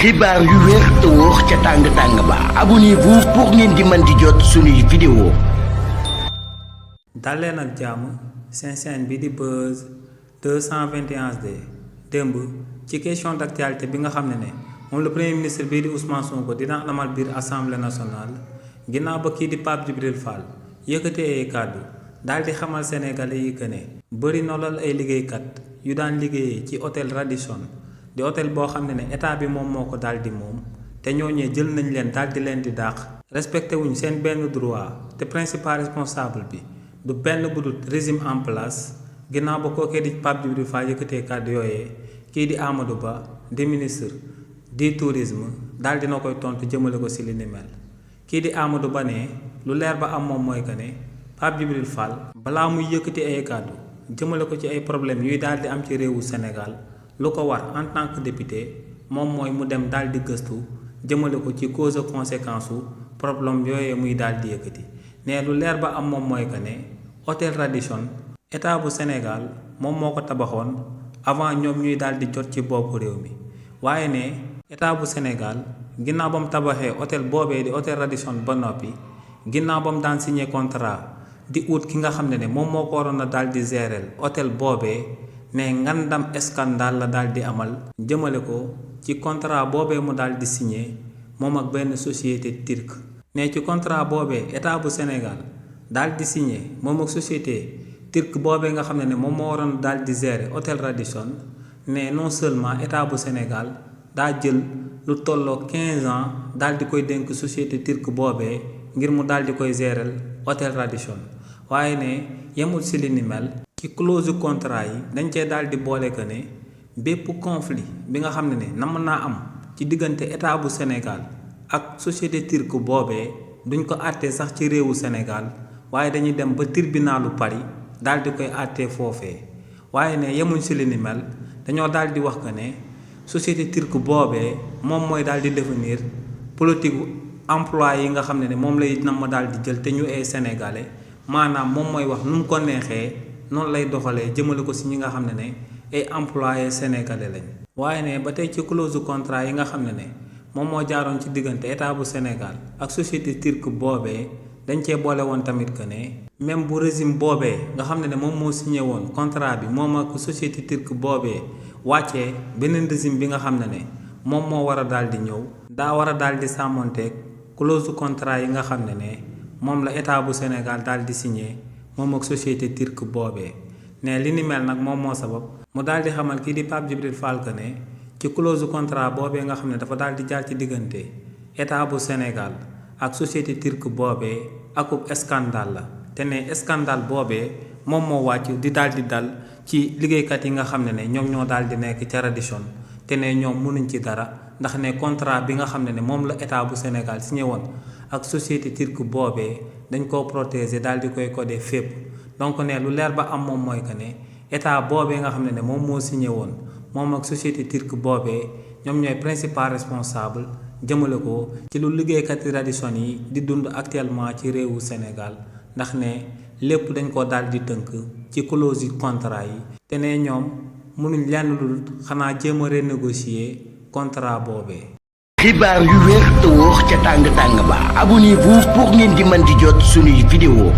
xibaar yu wér te wóor ca tàng ba abonnez-vous pour ngeen di mën di jot suñuy vidéo. daleen ak jàmm seen chaîne bi di Buzz 221D démb ci question d'actualité bi nga xam ne moom le premier ministre bii di Ousmane Sonko dina amal biir assemblée nationale ginnaaw ba kii di Pape Djibril Fall yëkkatee ay kàddu daal di xamal sénégalais yi que ne bëri na lool ay liggéeykat yu daan liggéeyee ci hôtel Radisson di hôtel boo xam ne état bi moom moo ko daal di moom te ñooñee jël nañ leen daal di leen di dàq respecté wuñ seen benn droit te principal responsable bi du benn bu dul régime en place ginnaaw ba kookee di Pape Djibril Fall yëkkatee kàddu yooyee kii di Amadou Ba di ministre du tourisme daal dina koy tontu jëmale ko si li ni mel kii di Amadou Ba ne lu leer ba am moom mooy que ne Pape Djibril Fall balaa muy yëkkati ay kàddu jëmale ko ci ay problèmes yuy daal di am ci réewu Sénégal lu ko war en tant que député moom mooy mu dem daal di gëstu jëmale ko ci cause conséquence su problème yooyee muy daal di yëkkati ne lu leer ba am moom mooy que ne hôtel Radisson état bu Sénégal moom moo ko tabaxoon avant ñoom ñuy daal di jot ci boppu réew mi waaye ne état bu Sénégal ginnaaw ba mu tabaxee hôtel boobee di hôtel Radisson ba noppi ginnaaw ba mu daan signé contrat di ut ki nga xam ne moom moo ko waroon a daal di gérer hôtel boobee ne ngandam scandale la daal di amal jëmale ko ci contrat boobee mu daal di signé moom ak benn société turque ne ci contrat boobee état bu Sénégal daal di signé moom ak société turque boobee nga xam ne moom moo waroon daal di gérer hôtel Radisson ne non seulement état bu Sénégal daa jël lu tolloo 15 ans daal di koy dénk société turque boobee ngir mu daal di koy gérer hôtel Radisson waaye ne yemul si li ni mel ci clause contrat yi dañ cee daal di boole que ne bépp conflit bi nga xam ne mën naa am ci diggante état bu Sénégal ak société turque boobee duñ ko àttee sax ci réewu Sénégal waaye dañuy dem ba tribunalu Paris daal di koy àttee foofee waaye ne yemuñ si li ni mel dañoo daal di wax que ne société turque boobee moom mooy daal di devenir politique emploi yi nga xam ne moom lay nam ma daal di jël te ñu ay sénégalais maanaam moom mooy wax nu mu ko neexee noonu lay doxalee jëmale ko si ñi nga xam ne ay employés sénégalais lañ waaye ne ba tey ci clause contrat yi nga xam ne moom moo jaaroon ci diggante état bu Sénégal ak société turque boobee dañ cee boole woon tamit que ne même bu régime boobee nga xam ne moom moo signé woon contrat bi moom ak société turque boobee wàccee beneen régime bi nga xam ne moom moo war a daal di ñëw daa war a daal di sàmmonteeg clause contrat yi nga xam ne moom la état bu Sénégal daal di signé moom ak société turque boobee ne li ni mel nag moom moo sabab mu daal di xamal kii di Pape Djibril Fall que ne ci clause contrat boobee nga xam ne dafa daal di jaar ci diggante état bu Sénégal ak société turque boobee akub scandale la te ne scandale boobee moom moo wàcc di daal di dal ci liggéeykat yi nga xam ne ñoom ñoo daal di nekk ca Radisson te ne ñoom mënuñ ci dara ndax ne contrat bi nga xam ne moom la état bu Sénégal signé woon ak société turque boobee dañ koo protéger daal di koy codé fépp donc ne lu leer ba am moom mooy que ne état boobee nga xam ne moom moo signé woon moom ak société turque boobee ñoom ñooy principal responsable jëmale ko ci lu liggéeykat yi Radisson yi di dund actuellement ci réewu Sénégal ndax ne lépp dañ ko daal di tënk ci clause yi contrat yi te ne ñoom mënuñ lenn lu xanaa jéem a renégocier contrat boobee. xibaar yu wér te wóor ca tàng ba abonnez-vous pour ngeen di mën di jot suñuy vidéo.